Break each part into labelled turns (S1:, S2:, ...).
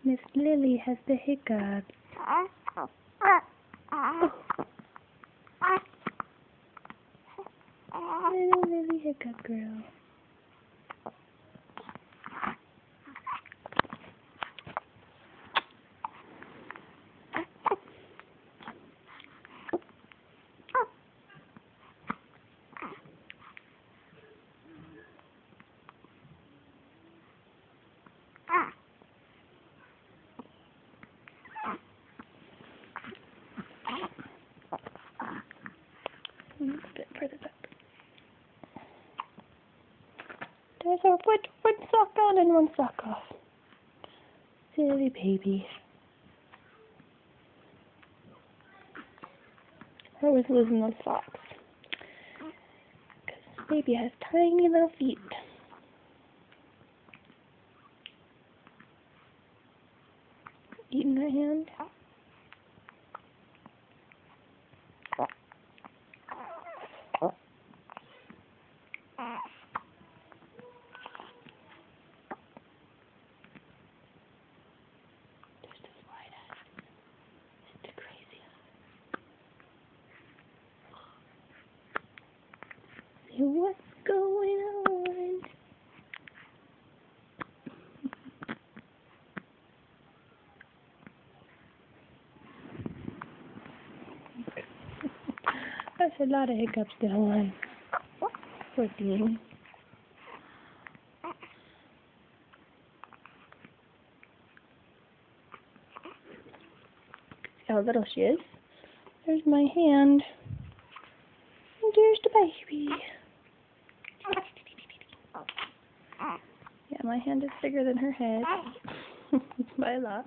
S1: Miss Lily has the hiccups. Little Lily hiccup girl. A bit further back. There's our one sock on and one sock off. Silly baby. I was losing those socks. Because baby has tiny little feet. Eating her hand. There's this white eye. It's crazy. See what's going on? That's a lot of hiccups to one. Poor thing. See how little she is. There's my hand. And there's the baby. Yeah, my hand is bigger than her head. By a lot.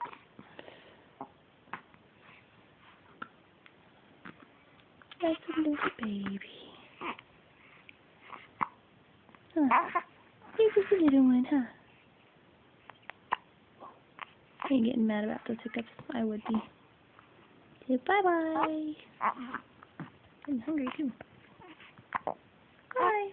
S1: That's a little baby. Huh. You're just a little one, huh? I ain't getting mad about those hiccups. I would be. Okay, bye-bye. I'm hungry, too. Bye.